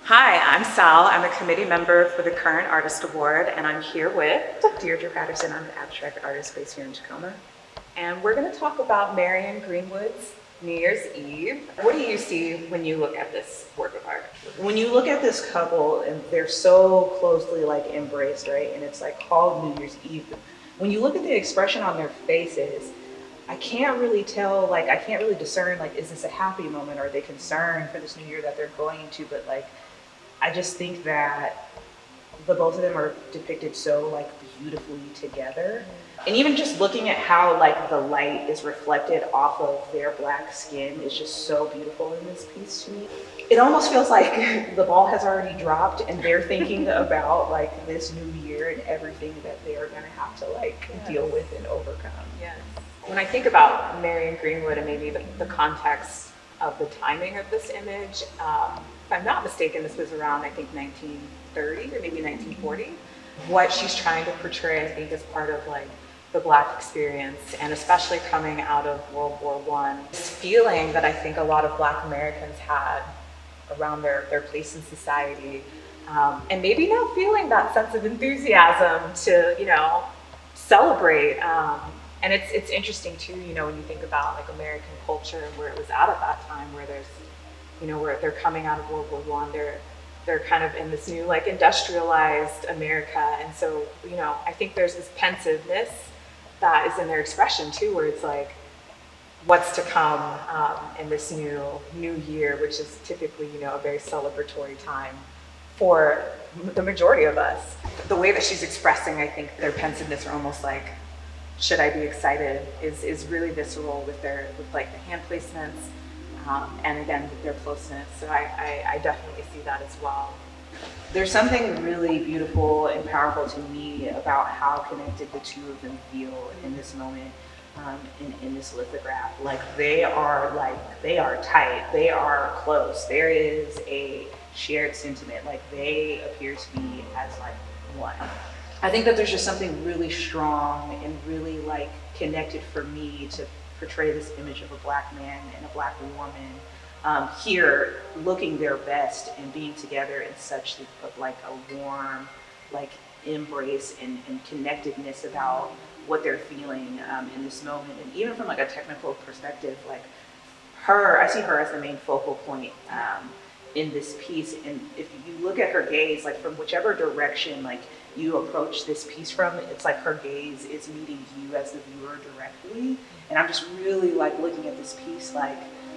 Hi, I'm Sal. I'm a committee member for the Current Artist Award, and I'm here with Dierdre Patterson. I'm the abstract artist based here in Tacoma. And we're going to talk about Marion Greenwood's New Year's Eve. What do you see when you look at this work of art? When you look at this couple and they're so closely embraced, right? And it's called New Year's Eve. When you look at the expression on their faces, I can't really tell, I can't really discern, is this a happy moment? Are they concerned for this new year that they're going into? But I just think that the both of them are depicted so beautifully together. And even just looking at how the light is reflected off of their black skin is just so beautiful in this piece to me. It almost feels like the ball has already dropped and they're thinking about this new year and everything that they are going to have to Yes. deal with and overcome. Yes. When I think about Marion Greenwood and maybe the context of the timing of this image, if I'm not mistaken, this was around, I think, 1930 or maybe 1940. What she's trying to portray, I think, is part of the Black experience, and especially coming out of World War I. This feeling that I think a lot of Black Americans had around their place in society, and maybe not feeling that sense of enthusiasm to, celebrate. And it's interesting too, when you think about American culture and where it was at that time, where there's, where they're coming out of World War I, they're kind of in this new industrialized America, and so I think there's this pensiveness that is in their expression too, where it's what's to come in this new year, which is typically a very celebratory time for the majority of us. The way that she's expressing, I think, their pensiveness, are almost should I be excited, is really visceral with the hand placements, and again with their closeness. So I definitely see that as well. There's something really beautiful and powerful to me about how connected the two of them feel in this moment, in this lithograph. They are tight, they are close. There is a shared sentiment. They appear to be as one. I think that there's just something really strong and really connected for me to portray this image of a Black man and a Black woman here looking their best and being together in such a warm embrace and connectedness about what they're feeling in this moment. And even from a technical perspective, I see her as the main focal point in this piece. And if you look at her gaze, from whichever direction you approach this piece from, it's her gaze is meeting you as the viewer directly. And I'm just really looking at this piece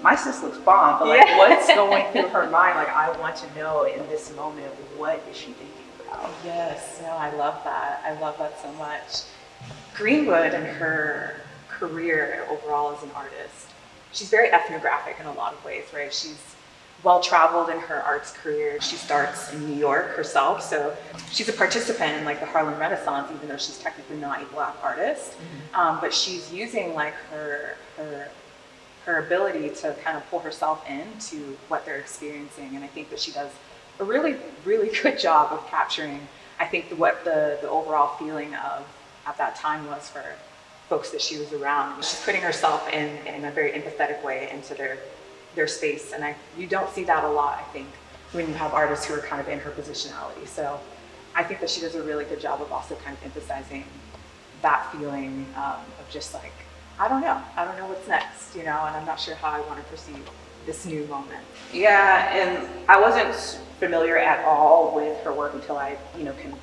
my sis looks bomb, but what's going through her mind? I want to know in this moment, what is she thinking about? Yes, no, I love that. I love that so much. Greenwood and her career overall as an artist, she's very ethnographic in a lot of ways, right? She's well-traveled in her arts career. She starts in New York herself, so she's a participant in the Harlem Renaissance, even though she's technically not a Black artist. But she's using her ability to kind of pull herself into what they're experiencing, and I think that she does a really, really good job of capturing, I think, what the overall feeling of at that time was for folks that she was around. She's putting herself in a very empathetic way into their space, and you don't see that a lot, I think, when you have artists who are kind of in her positionality. So I think that she does a really good job of also kind of emphasizing that feeling of just I don't know what's next, and I'm not sure how I want to perceive this new moment. Yeah, and I wasn't familiar at all with her work until I,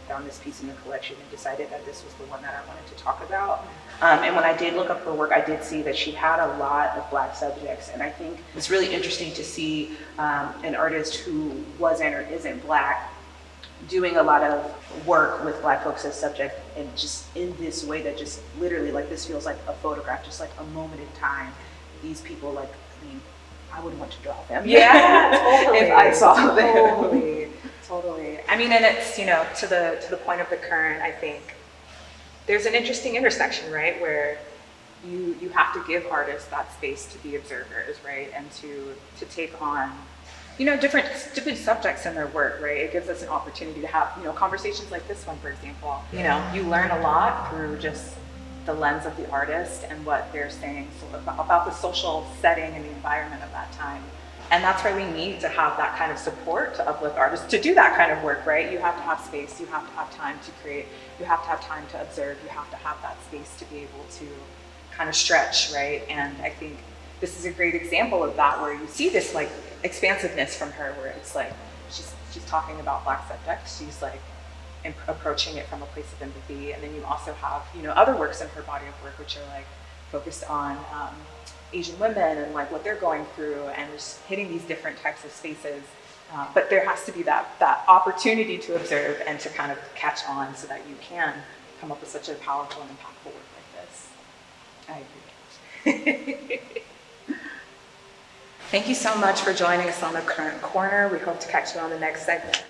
found this piece in the collection and decided that this was the one that I wanted to talk about. And when I did look up her work, I did see that she had a lot of Black subjects, and I think it's really interesting to see an artist who wasn't or isn't Black doing a lot of work with Black folks as subject, and just in this way that just literally this feels like a photograph, just a moment in time. These people, I would want to draw them. Yeah, totally. If I saw them. Totally. I mean, and it's, to the point of the current, I think there's an interesting intersection, right, where you have to give artists that space to be observers, right, and to take on different subjects in their work, right? It gives us an opportunity to have conversations like this one, for example. You learn a lot through just the lens of the artist and what they're saying about the social setting and the environment of that time. And that's why we need to have that kind of support to uplift artists, to do that kind of work, right? You have to have space, you have to have time to create, you have to have time to observe, you have to have that space to be able to kind of stretch, right? And I think this is a great example of that, where you see this like expansiveness from her, where it's like, she's talking about Black subjects, she's like approaching it from a place of empathy. And then you also have, you know, other works in her body of work, which are like focused on Asian women and like what they're going through, and just hitting these different types of spaces. But there has to be that opportunity to observe and to kind of catch on, so that you can come up with such a powerful and impactful work like this. I agree. Thank you so much for joining us on the Current Corner. We hope to catch you on the next segment.